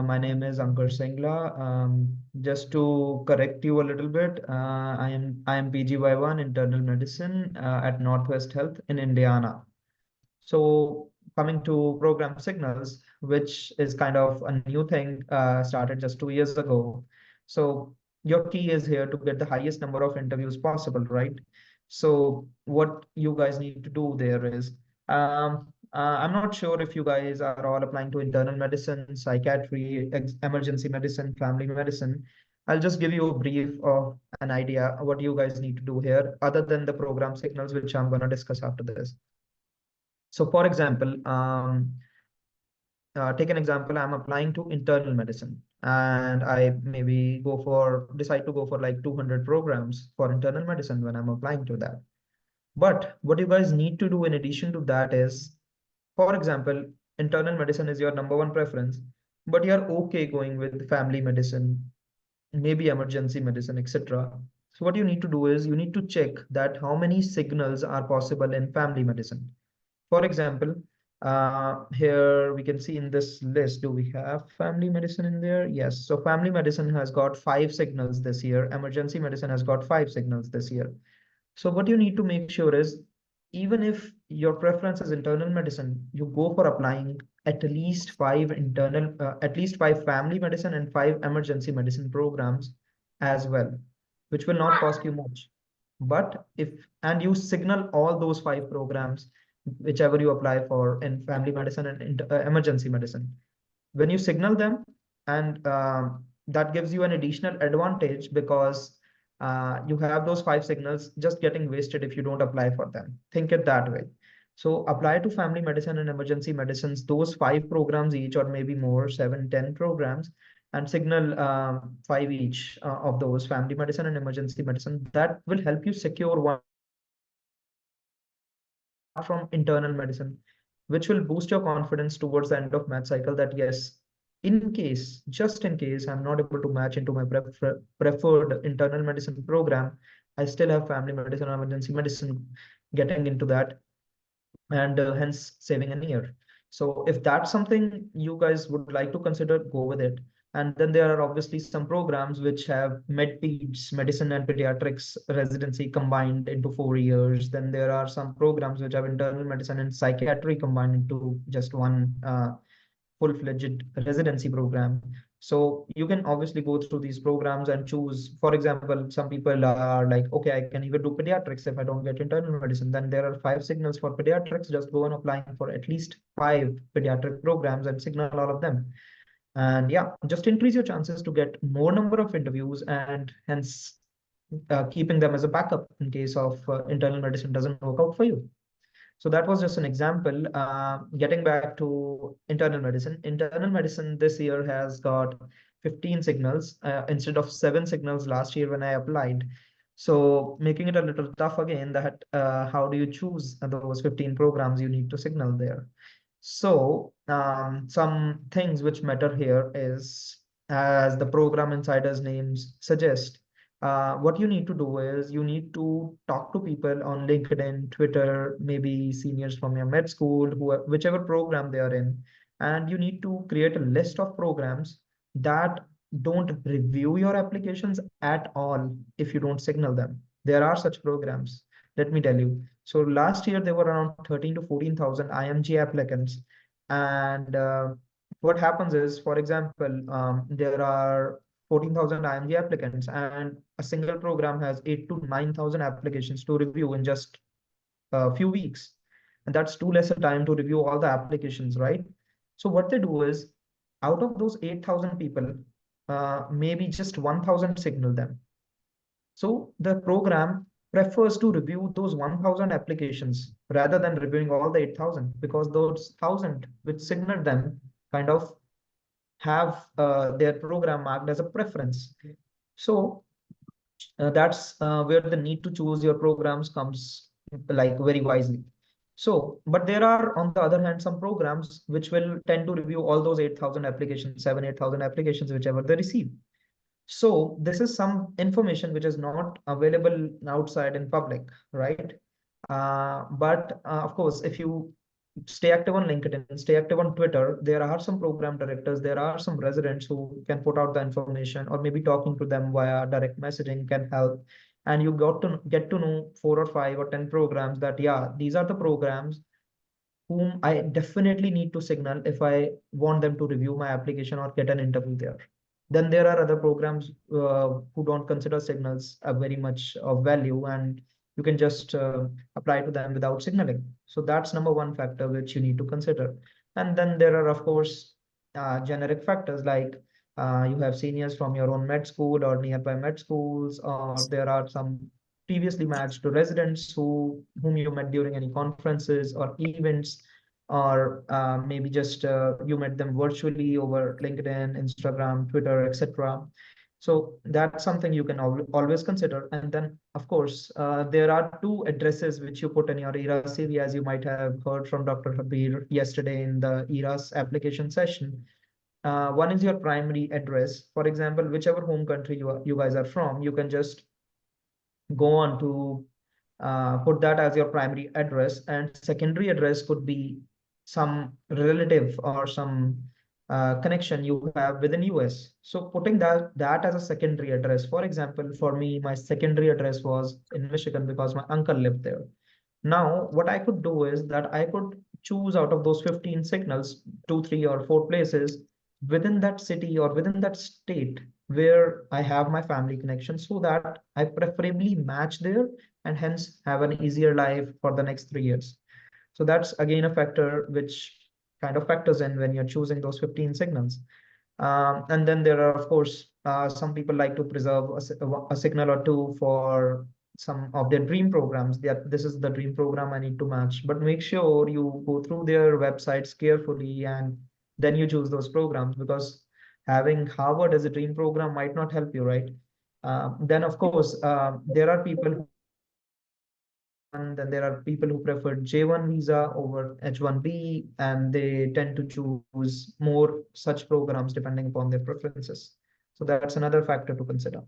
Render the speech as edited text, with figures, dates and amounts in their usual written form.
My name is Ankur Singla. Just to correct you a little bit, I am PGY1 Internal Medicine at Northwest Health in Indiana. So coming to program signals, which is kind of a new thing, started just 2 years ago. So your key is here to get the highest number of interviews possible, right? So what you guys need to do there is, I'm not sure if you guys are all applying to internal medicine, psychiatry, emergency medicine, family medicine. I'll just give you a brief of an idea what you guys need to do here, other than the program signals, which I'm going to discuss after this. So for example, take an example, I'm applying to internal medicine and I maybe decide to go for like 200 programs for internal medicine when I'm applying to that. But what you guys need to do in addition to that is, for example, internal medicine is your number one preference, but you're okay going with family medicine, maybe emergency medicine, etc. So what you need to do is you need to check that how many signals are possible in family medicine. For example, here we can see in this list, do we have family medicine in there? Yes. So family medicine has got 5 signals this year. Emergency medicine has got 5 signals this year. So what you need to make sure is, even if your preference is internal medicine, you go for applying at least five family medicine and 5 emergency medicine programs as well, which will not cost you much. But and you signal all those 5 programs, whichever you apply for in family medicine and emergency medicine. When you signal them, and that gives you an additional advantage because you have those 5 signals just getting wasted if you don't apply for them. Think it that way. So apply to family medicine and emergency medicines, those 5 programs each, or maybe more, 7, 10 programs, and signal 5 each of those family medicine and emergency medicine. That will help you secure one from internal medicine, which will boost your confidence towards the end of math cycle that yes, just in case I'm not able to match into my preferred internal medicine program, I still have family medicine or emergency medicine getting into that, and hence saving an year. So if that's something you guys would like to consider, go with it. And then there are obviously some programs which have med-peds, medicine and pediatrics residency combined into 4 years. Then there are some programs which have internal medicine and psychiatry combined into just one full-fledged residency program. So you can obviously go through these programs and choose. For example, some people are like, okay, I can even do pediatrics if I don't get internal medicine. Then there are 5 signals for pediatrics. Just go and applying for at least 5 pediatric programs and signal all of them. And yeah, just increase your chances to get more number of interviews, and hence keeping them as a backup in case of internal medicine doesn't work out for you. So that was just an example. Getting back to internal medicine, this year has got 15 signals instead of 7 signals last year when I applied. So making it a little tough again, that how do you choose those 15 programs you need to signal there? So some things which matter here is, as the program insiders names suggest, what you need to do is you need to talk to people on LinkedIn, Twitter, maybe seniors from your med school, whichever program they are in, and you need to create a list of programs that don't review your applications at all if you don't signal them. There are such programs. Let me tell you. So last year there were around 13 to 14,000 IMG applicants, and what happens is, for example, there are 14,000 IMG applicants, and a single program has 8 to 9,000 applications to review in just a few weeks. And that's too less a time to review all the applications, right? So what they do is, out of those 8,000 people, maybe just 1,000 signal them. So the program prefers to review those 1,000 applications rather than reviewing all the 8,000, because those 1,000 which signaled them kind of have their program marked as a preference. So that's where the need to choose your programs comes like very wisely. So, but there are, on the other hand, some programs which will tend to review all those 8,000 applications, 8,000 applications, whichever they receive. So this is some information which is not available outside in public, right? But of course, if you stay active on LinkedIn, stay active on Twitter. There are some program directors, there are some residents who can put out the information, or maybe talking to them via direct messaging can help. And you got to get to know 4 or 5 or 10 programs that, yeah, these are the programs whom I definitely need to signal if I want them to review my application or get an interview there. Then there are other programs who don't consider signals very much of value, and you can just apply to them without signaling. So that's number one factor which you need to consider. And then there are, of course, generic factors like you have seniors from your own med school or nearby med schools, or there are some previously matched to residents whom you met during any conferences or events, or maybe just you met them virtually over LinkedIn, Instagram, Twitter, etc. So that's something you can always consider. And then, of course, there are two addresses which you put in your ERA CV, as you might have heard from Dr. Habir yesterday in the ERA's application session. One is your primary address. For example, whichever home country you guys are from, you can just go on to put that as your primary address, and secondary address could be some relative or some connection you have within US. So putting that as a secondary address. For example, for me, my secondary address was in Michigan because my uncle lived there. Now, what I could do is that I could choose out of those 15 signals, 2, 3, or 4 places within that city or within that state where I have my family connection, so that I preferably match there and hence have an easier life for the next 3 years. So that's again a factor which kind of factors in when you're choosing those 15 signals. And then there are, of course, some people like to preserve a signal or two for some of their dream programs. That this is the dream program I need to match. But make sure you go through their websites carefully and then you choose those programs, because having Harvard as a dream program might not help you, right? Then, of course, there are people who H1, then there are people who prefer J1 visa over H1B, and they tend to choose more such programs depending upon their preferences. So that's another factor to consider.